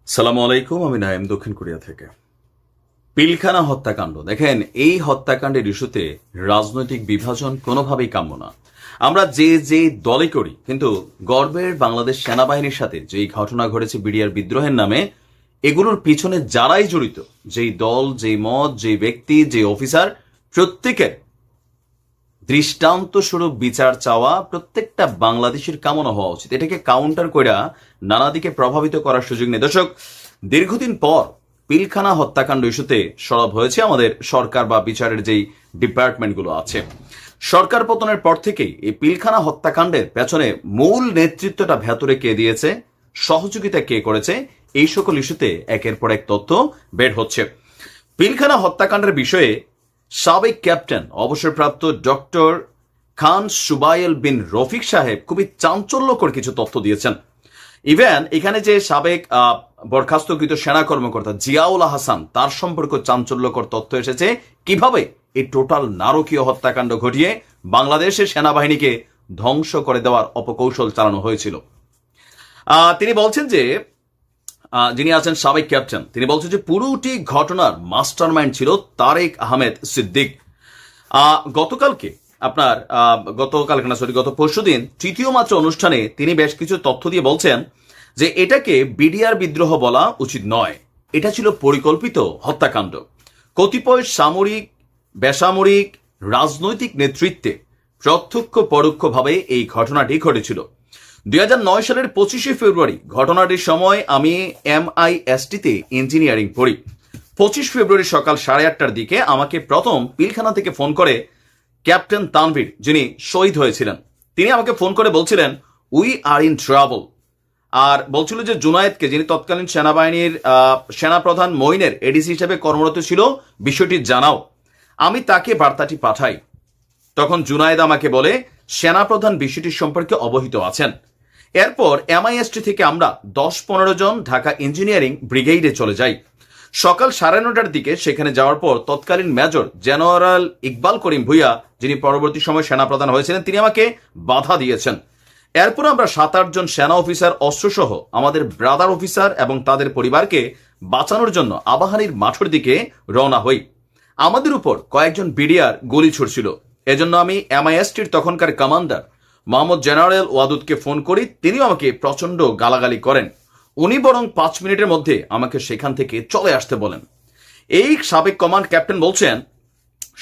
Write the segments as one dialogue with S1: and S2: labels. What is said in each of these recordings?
S1: সালামু আলাইকুম, আমি নাইম দক্ষিণ কোরিয়া থেকে। পিলখানা হত্যাকাণ্ড, দেখেন এই হত্যাকাণ্ডের ইস্যুতে রাজনৈতিক বিভাজন কোনোভাবেই কাম্য না। আমরা যে যে দলে করি, কিন্তু গর্বের বাংলাদেশ সেনাবাহিনীর সাথে যেই ঘটনা ঘটেছে বিডিআর বিদ্রোহের নামে, এগুলোর পিছনে যারাই জড়িত, যেই দল, যেই মত, যেই ব্যক্তি, যে অফিসার, প্রত্যেকের দৃষ্টান্ত স্বরূপ বিচার চাওয়া প্রত্যেকটা বাংলাদেশের কামনা হওয়া উচিত। এটাকে কাউন্টার কইরা নানা দিকে প্রভাবিত করার সুযোগ নেই। দর্শক, দীর্ঘদিন পর পিলখানা হত্যাকাণ্ড ইস্যুতে সরব হয়েছে আমাদের সরকার বা বিচারের যেই ডিপার্টমেন্টগুলো আছে। সরকার পতনের পর থেকেই এই পিলখানা হত্যাকাণ্ডের পেছনে মূল নেতৃত্বটা ভেতরে কে দিয়েছে, সহযোগিতা কে করেছে, এই সকল ইস্যুতে একের পর এক তথ্য বের হচ্ছে। পিলখানা হত্যাকাণ্ডের বিষয়ে সাবেক ক্যাপ্টেন অবসরপ্রাপ্ত ডক্টর খান সুবাইল বিন রফিক সাহেব খুবই চাঞ্চল্যকর কিছু তথ্য দিয়েছেন। ইভেন এখানে যে সাবেক বরখাস্তকৃত সেনা কর্মকর্তা জিয়াউল হাসান, তার সম্পর্কে চাঞ্চল্যকর তথ্য এসেছে কিভাবে এই টোটাল নারকীয় হত্যাকাণ্ড ঘটিয়ে বাংলাদেশের সেনাবাহিনীকে ধ্বংস করে দেওয়ার অপকৌশল চালানো হয়েছিল। তিনি বলছেন যে, যিনি আছেন সাবেক ক্যাপ্টেন, তিনি বলছেন যে পুরোটি ঘটনার মাস্টারমাইন্ড ছিল তারেক আহমেদ সিদ্দিক। গত পরশুদিন তৃতীয় মাত্র অনুষ্ঠানে তিনি বেশ কিছু তথ্য দিয়ে বলছেন যে এটাকে বিডিআর বিদ্রোহ বলা উচিত নয়, এটা ছিল পরিকল্পিত হত্যাকাণ্ড। কতিপয় সামরিক, বেসামরিক, রাজনৈতিক নেতৃত্বে প্রত্যক্ষ পরোক্ষভাবে এই ঘটনাটি ঘটেছিল। 2009 সালের 25শে ফেব্রুয়ারি ঘটনাটির সময় আমি MIST-তে ইঞ্জিনিয়ারিং পড়ি। 25 ফেব্রুয়ারি সকাল 8:30টার দিকে আমাকে প্রথম পিলখানা থেকে ফোন করে ক্যাপ্টেন তানভীর, যিনি শহীদ হয়েছিলেন, তিনি আমাকে ফোন করে বলছিলেন উই আর ইন ট্রাবল। আর বলছিল যে জুনায়েদকে, যিনি তৎকালীন সেনাবাহিনীর সেনাপ্রধান মইনের এডিসি হিসেবে কর্মরত ছিল, বিষয়টি জানাও। আমি তাকে বার্তাটি পাঠাই। তখন জুনায়েদ আমাকে বলে সেনাপ্রধান বিষয়টির সম্পর্কে অবহিত আছেন। এরপর MIST থেকে আমরা 10-15 জন ঢাকা ইঞ্জিনিয়ারিং ব্রিগেডে চলে যাই। সকাল 9:30টার দিকে সেখানে যাওয়ার পর তৎকালীন মেজর জেনারেল ইকবাল করিম ভুইয়া, যিনি পরবর্তী সময় সেনাপ্রধান হয়েছিলেন, তিনি আমাকে বাধা দিয়েছেন। এরপর আমরা 7-8 জন সেনা অফিসার অস্ত্রসহ আমাদের ব্রাদার অফিসার এবং তাদের পরিবারকে বাঁচানোর জন্য আবাহানির মাঠের দিকে রওনা হই। আমাদের উপর কয়েকজন বিডিআর গুলি ছুড়ছিল। এজন্য আমি MIST-র তখনকার কমান্ডার মোহাম্মদ জেনারেল ওয়াদুদকে ফোন করি। তিনিও আমাকে প্রচন্ড গালাগালি করেন। উনি বরং 5 মিনিটের মধ্যে আমাকে সেখান থেকে চলে আসতে বলেন। এই সাবেক কমান্ড ক্যাপ্টেন বলছেন,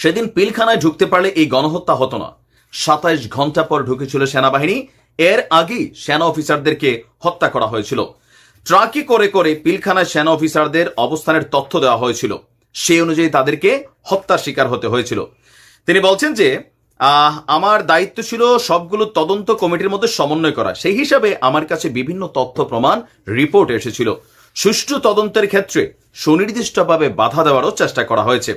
S1: সেদিন পিলখানায় ঢুকতে পারলে এই গণহত্যা হতো না। 27 ঘন্টা পর ঢুকেছিল সেনাবাহিনী। এর আগেই সেনা অফিসারদেরকে হত্যা করা হয়েছিল। ট্রাকে করে করে পিলখানায় সেনা অফিসারদের অবস্থানের তথ্য দেওয়া হয়েছিল। সেই অনুযায়ী তাদেরকে হত্যার শিকার হতে হয়েছিল। তিনি বলছেন যে আমার দায়িত্ব ছিল সবগুলো তদন্ত কমিটির মধ্যে সমন্বয় করা। সেই হিসাবে আমার কাছে বিভিন্ন তথ্য প্রমাণ, রিপোর্ট এসেছিল। সুষ্ঠু তদন্তের ক্ষেত্রে সুনির্দিষ্টভাবে বাধা দেওয়ারও চেষ্টা করা হয়েছে।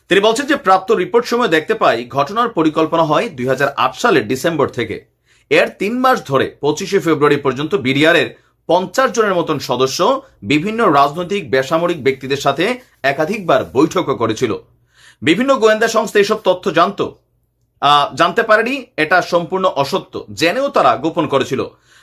S1: তিনি বলছেন যে প্রাপ্ত রিপোর্ট সময় দেখতে পাই ঘটনার পরিকল্পনা হয় 2008 সালের ডিসেম্বর থেকে। এর 3 মাস ধরে 25শে ফেব্রুয়ারি পর্যন্ত বিডিআরের 50 জনের মতন সদস্য বিভিন্ন রাজনৈতিক, বেসামরিক ব্যক্তিদের সাথে একাধিকবার বৈঠকও করেছিল। বিভিন্ন গোয়েন্দা সংস্থা এসব তথ্য জানতে পারেনি, এটা সম্পূর্ণ অসত্য, জেনেও তারা গোপন করেছিল।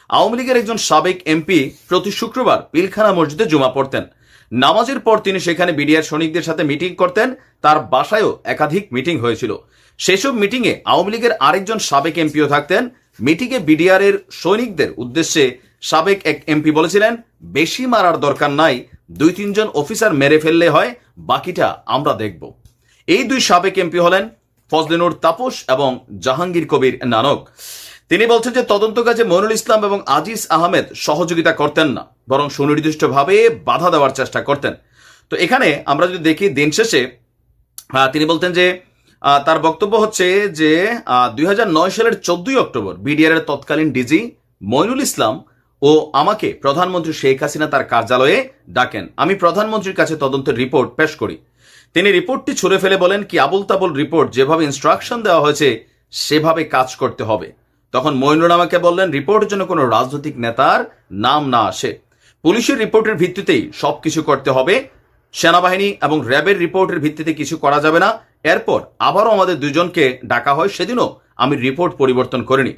S1: আওয়ামী লীগের একজন সাবেক MP প্রতি শুক্রবার পিলখানা মসজিদে জুমা পড়তেন। নামাজের পর তিনি সেখানে বিডিআর সৈনিকদের সাথে মিটিং করতেন। তার বাসায়ও একাধিক মিটিং হয়েছিল। সেসব মিটিংয়ে আওয়ামী লীগের আরেকজন সাবেক MPও থাকতেন। মিটিংয়ে বিডিআর এর সৈনিকদের উদ্দেশ্যে সাবেক এক MP বলেছিলেন, বেশি মারার দরকার নাই, 2-3 জন অফিসার মেরে ফেললে হয়, বাকিটা আমরা দেখব। এই 2 সাবেক MP হলেন ফজলিনুর তাপস এবং জাহাঙ্গীর কবির নানক। তিনি বলছেন যে তদন্ত কাজে মইনুল ইসলাম এবং আজিজ আহমেদ সহযোগিতা করতেন না, বরং সুনির্দিষ্টভাবে বাধা দেওয়ার চেষ্টা করতেন। তো এখানে আমরা যদি দেখি, দিন শেষে তিনি বলতেন যে তার বক্তব্য হচ্ছে যে 2009 সালের 14ই অক্টোবর বিডিআর এর তৎকালীন ডিজি মইনুল ইসলাম ও আমাকে প্রধানমন্ত্রী শেখ হাসিনা তার কার্যালয়ে ডাকেন। আমি প্রধানমন্ত্রীর কাছে তদন্তের রিপোর্ট পেশ করি। তিনি রিপোর্টটি ছুঁড়ে ফেলে বলেন, কি আবুল তাবুল রিপোর্ট, যেভাবে ইনস্ট্রাকশন দেওয়া হয়েছে সেভাবে কাজ করতে হবে। তখন মইনুল আমাকে বললেন, রিপোর্টের জন্য কোনো রাজনৈতিক নেতার নাম না আসে, পুলিশের রিপোর্টের ভিত্তিতেই সবকিছু করতে হবে, সেনাবাহিনী এবং র্যাবের রিপোর্টের ভিত্তিতে কিছু করা যাবে না। এরপর আবারও আমাদের 2 জনকে ডাকা হয়। সেদিনও আমি রিপোর্ট পরিবর্তন করিনি।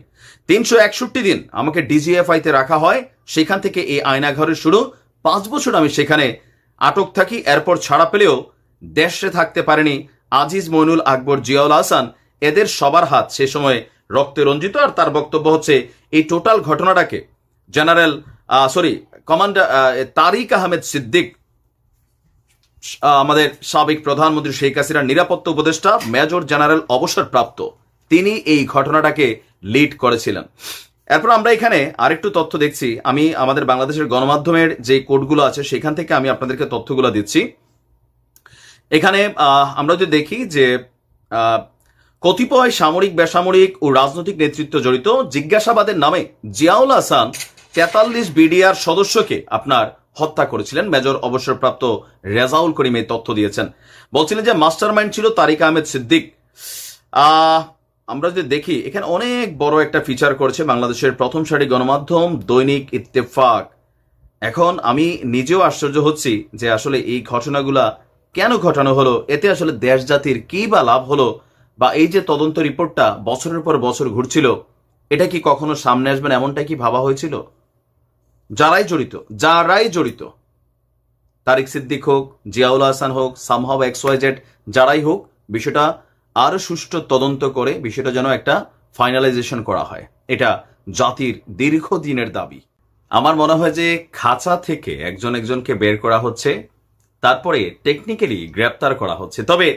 S1: 361 দিন আমাকে DGFI-তে রাখা হয়। সেখান থেকে এই আয়নাঘরের শুরু। 5 বছর আমি সেখানে আটক থাকি, এরপর ছাড়া পেলেও দেশে থাকতে পারেনি আজিজ মইনুল, আকবর, জিয়াউল হাসান, এদের সবার হাত সে সময় রক্তে রঞ্জিত। আর তার বক্তব্য হচ্ছে এই টোটাল ঘটনাটাকে কমান্ডার তারিক আহমেদ সিদ্দিক, আমাদের সাবেক প্রধানমন্ত্রী শেখ হাসিনার নিরাপত্তা উপদেষ্টা মেজর জেনারেল অবসরপ্রাপ্ত, তিনি এই ঘটনাটাকে লিড করেছিলেন। এরপর আমরা এখানে আরেকটু তথ্য দেখছি, আমি আমাদের বাংলাদেশের গণমাধ্যমের যে কোডগুলো আছে সেখান থেকে আমি আপনাদেরকে তথ্যগুলো দিচ্ছি। এখানে আমরা যদি দেখি যে কতিপয় সামরিক, বেসামরিক ও রাজনৈতিক নেতৃত্ব জড়িত জিজ্ঞাসাবাদের নামে জিয়াউল হাসান 43 বিডিআর সদস্যকে আপনার হত্যা করেছিলেন। মেজর অবসরপ্রাপ্ত রেজাউল করিম এই তথ্য দিয়েছেন, বলছিলেন যে মাস্টারমাইন্ড ছিল তারিক আহমেদ সিদ্দিক। আমরা যদি দেখি এখানে অনেক বড় একটা ফিচার করেছে বাংলাদেশের প্রথম সারি গণমাধ্যম দৈনিক ইত্তেফাক। এখন আমি নিজেও আশ্চর্য হচ্ছি যে আসলে এই ঘটনাগুলা কেন ঘটানো হলো, এতে আসলে দেশ জাতির কি বা লাভ হলো, বা এই যে তদন্ত রিপোর্টটা বছরের পর বছর ঘুরছিল, এটা কি কখনো সামনে আসবেন এমনটা কি ভাবা হয়েছিল? যারাই জড়িত তারিক সিদ্দিক হোক, জিয়াউল হাসান হোক, সামহাও XYZ যারাই হোক, বিষয়টা আরো সুষ্ঠু তদন্ত করে বিষয়টা যেন একটা ফাইনালাইজেশন করা হয়, এটা জাতির দীর্ঘদিনের দাবি। আমার মনে হয় যে খাঁচা থেকে একজনকে বের করা হচ্ছে, তারপরে টেকনিক্যালি গ্রেপ্তার করা হচ্ছে। তবে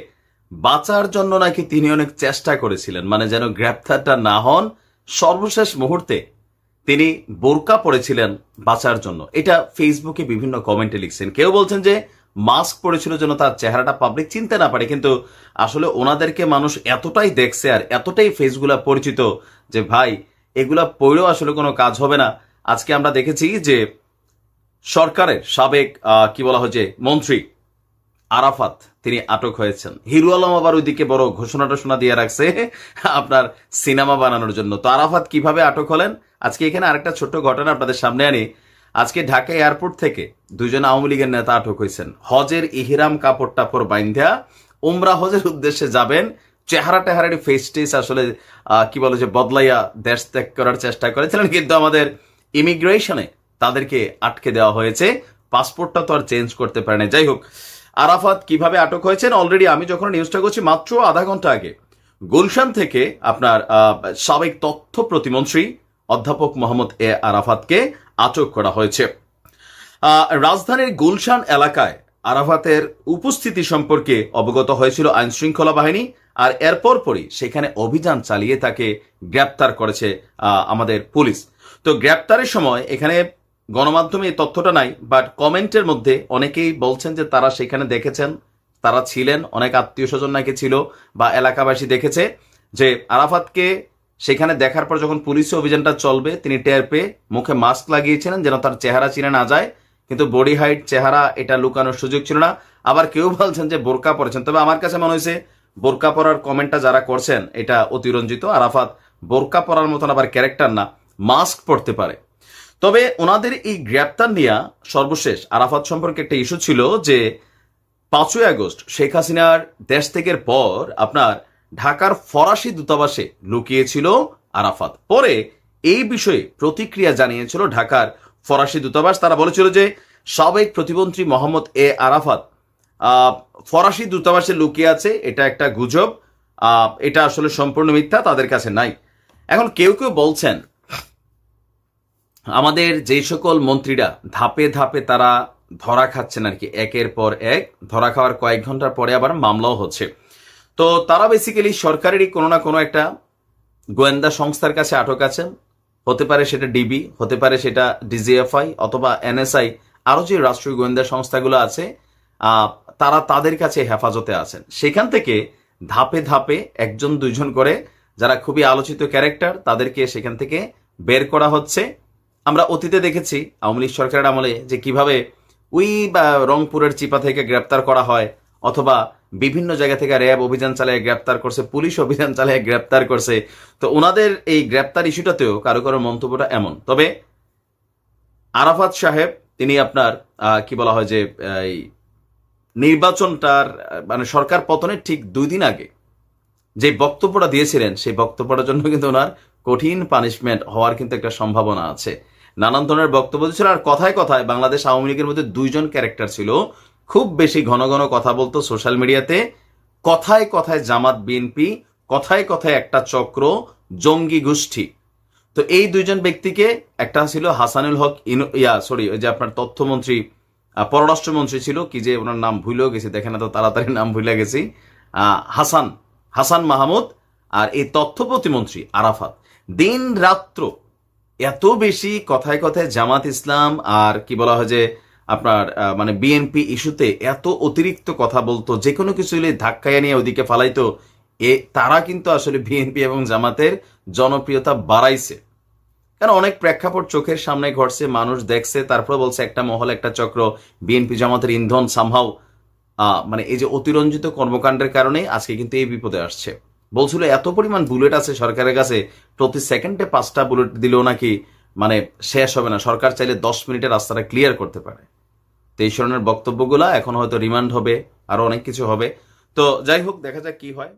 S1: বাঁচার জন্য নাকি তিনি অনেক চেষ্টা করেছিলেন, মানে যেন গ্রেপ্তারটা না হন, সর্বশেষ মুহূর্তে তিনি বোরকা পরেছিলেন বাঁচার জন্য। এটা ফেসবুকে বিভিন্ন কমেন্টে লিখছেন, কেউ বলছেন যে মাস্ক পরেছিল যেন তার চেহারাটা পাবলিক চিনতে না পারে। কিন্তু আসলে ওনাদেরকে মানুষ এতটাই দেখছে আর এতটাই ফেসগুলা পরিচিত যে ভাই এগুলা পড়েও আসলে কোনো কাজ হবে না। আজকে আমরা দেখেছি যে সরকারের সাবেক কি বলা হচ্ছে মন্ত্রী আরাফাত, তিনি আটক হয়েছেন। হিরু আলম আবার ওইদিকে বড় ঘোষণা দিয়ে রাখছে আপনার সিনেমা বানানোর জন্য। তো আরাফাত কিভাবে আটক হলেন, আজকে এখানে আরেকটা ছোট্ট ঘটনা আপনাদের সামনে আনি। আজকে ঢাকা এয়ারপোর্ট থেকে 2 জন আওয়ামী লীগের নেতা আটক হয়েছেন। হজের ইহরাম কাপড় টাপড় বাইন্ধা উমরা হজের উদ্দেশ্যে যাবেন, চেহারা টেহারাটি ফেস টেস আসলে কি বলে যে বদলাইয়া দেশ ত্যাগ করার চেষ্টা করেছিলেন, কিন্তু আমাদের ইমিগ্রেশনে তাদেরকে আটকে দেওয়া হয়েছে। পাসপোর্টটা তো আর চেঞ্জ করতে পারে না। যাই হোক, আরাফাত কিভাবে আটক হয়েছেন, অলরেডি আমি যখন নিউজটা করছি মাত্র আধা ঘন্টা আগে গুলশান থেকে আপনার সাবেক তথ্য প্রতিমন্ত্রী অধ্যাপক মোহাম্মদ এ আরাফাতকে আটক করা হয়েছে। রাজধানীর গুলশান এলাকায় আরাফাতের উপস্থিতি সম্পর্কে অবগত হয়েছিল আইন শৃঙ্খলা বাহিনী, আর এরপর পরই সেখানে অভিযান চালিয়ে তাকে গ্রেপ্তার করেছে আমাদের পুলিশ। তো গ্রেপ্তারের সময় এখানে গণমাধ্যমে এই তথ্যটা নাই, বাট কমেন্টের মধ্যে অনেকেই বলছেন যে তারা সেখানে দেখেছেন, তারা ছিলেন, অনেক আত্মীয় স্বজন নাকি ছিল বা এলাকাবাসী দেখেছে যে আরাফাতকে সেখানে দেখার পর যখন পুলিশি অভিযানটা চলবে তিনি টের পেয়ে মুখে মাস্ক লাগিয়েছিলেন যেন তার চেহারা চিনে না যায়, কিন্তু বডি হাইট চেহারা এটা লুকানোর সুযোগ ছিল না। আবার কেউ বলছেন যে বোরকা পরেছেন, তবে আমার কাছে মনে হয়েছে বোরকা পরার কমেন্টটা যারা করছেন এটা অতিরঞ্জিত। আরাফাত বোরকা পরার মতন আবার ক্যারেক্টার না, মাস্ক পরতে পারে। তবে ওনাদের এই গ্রেপ্তার নিয়ে সর্বশেষ আরাফাত সম্পর্কে একটা ইস্যু ছিল যে 5ই আগস্ট শেখ হাসিনার দেশ ত্যাগের পর আপনার ঢাকার ফরাসি দূতাবাসে লুকিয়েছিল আরাফাত। পরে এই বিষয়ে প্রতিক্রিয়া জানিয়েছিল ঢাকার ফরাসি দূতাবাস। তারা বলেছিল যে সাবেক প্রতিমন্ত্রী মোহাম্মদ এ আরাফাত ফরাসি দূতাবাসে লুকিয়ে আছে, এটা একটা গুজব, এটা আসলে সম্পূর্ণ মিথ্যা, তাদের কাছে নাই। এখন কেউ কেউ বলছেন আমাদের যে সকল মন্ত্রীরা ধাপে ধাপে তারা ধরা খাচ্ছেন আর কি, একের পর এক ধরা খাওয়ার কয়েক ঘন্টার পরে আবার মামলাও হচ্ছে, তো তারা বেসিক্যালি সরকারেরই কোনো না কোনো একটা গোয়েন্দা সংস্থার কাছে আটক আছেন। হতে পারে সেটা ডিবি, হতে পারে সেটা ডিজিএফআই অথবা এনএসআই, আরো যে রাষ্ট্রীয় গোয়েন্দা সংস্থাগুলো আছে তারা তাদের কাছে হেফাজতে আছেন। সেখান থেকে ধাপে ধাপে 1-2 করে যারা খুবই আলোচিত ক্যারেক্টার তাদেরকে সেখান থেকে বের করা হচ্ছে। আমরা অতীতে দেখেছি আওয়ামী লীগ সরকারের আমলে যে কিভাবে ওই রংপুরের চিপা থেকে গ্রেপ্তার করা হয়, অথবা বিভিন্ন জায়গা থেকে র্যাব অভিযান চালিয়ে গ্রেপ্তার করছে, পুলিশ অভিযান চালিয়ে গ্রেপ্তার করছে। তো ওনাদের এই গ্রেপ্তার ইস্যুটাতেও কারো কারো মন্তব্যটা এমন। তবে আরাফাত সাহেব তিনি আপনার কি বলা হয় যে এই নির্বাচনটার মানে সরকার পতনের ঠিক 2 দিন আগে যে বক্তব্যটা দিয়েছিলেন সেই বক্তব্যটার জন্য কিন্তু ওনার কঠিন পানিশমেন্ট হওয়ার কিন্তু একটা সম্ভাবনা আছে। নানান ধরনের বক্তব্য দিচ্ছিল। আর কথায় কথায় বাংলাদেশ আওয়ামী লীগের মধ্যে দুইজন ক্যারেক্টার ছিল খুব বেশি ঘন ঘন কথা বলতো সোশ্যাল মিডিয়াতে, কথায় কথায় জামাত বিএনপি, কথায় কথায় একটা চক্র, জঙ্গি গোষ্ঠী। তো এই দুইজন ব্যক্তিকে, একটা ছিল হাসানুল হক ওই যে আপনার তথ্যমন্ত্রী, পররাষ্ট্রমন্ত্রী ছিল, কি যে ওনার নাম ভুলেও গেছি, দেখেন না তো তাড়াতাড়ি নাম ভুলে গেছি, হাসান হাসান মাহমুদ। আর এই তথ্য প্রতিমন্ত্রী আরাফাত দিন রাত্র এত বেশি কথায় কথায় জামাত ইসলাম আর কি বলা হয় যে আপনার মানে বিএনপি ইস্যুতে এত অতিরিক্ত কথা বলতো, যে কোনো কিছু হলে ধাক্কায় নিয়ে ওদিকে ফালাইতো। তারা কিন্তু আসলে বিএনপি এবং জামাতের জনপ্রিয়তা বাড়াইছে, কারণ অনেক প্রেক্ষাপট চোখের সামনে ঘটছে, মানুষ দেখছে, তারপর বলছে একটা মহল, একটা চক্র বিএনপি জামাতের ইন্ধন সামহাও মানে এই যে অতিরঞ্জিত কর্মকাণ্ডের কারণে আজকে কিন্তু এই বিপদে আসছে। বলছিল এত পরিমাণ বুলেট আছে সরকারের কাছে, প্রতি সেকেন্ডে 5টা বুলেট দিলেও নাকি মানে শেষ হবে না, সরকার চাইলে 10 মিনিটে রাস্তাটা ক্লিয়ার করতে পারে। তো এই ধরনের বক্তব্যগুলা এখন হয়তো রিমান্ড হবে, আরো অনেক কিছু হবে। তো যাই হোক, দেখা যাক কি হয়।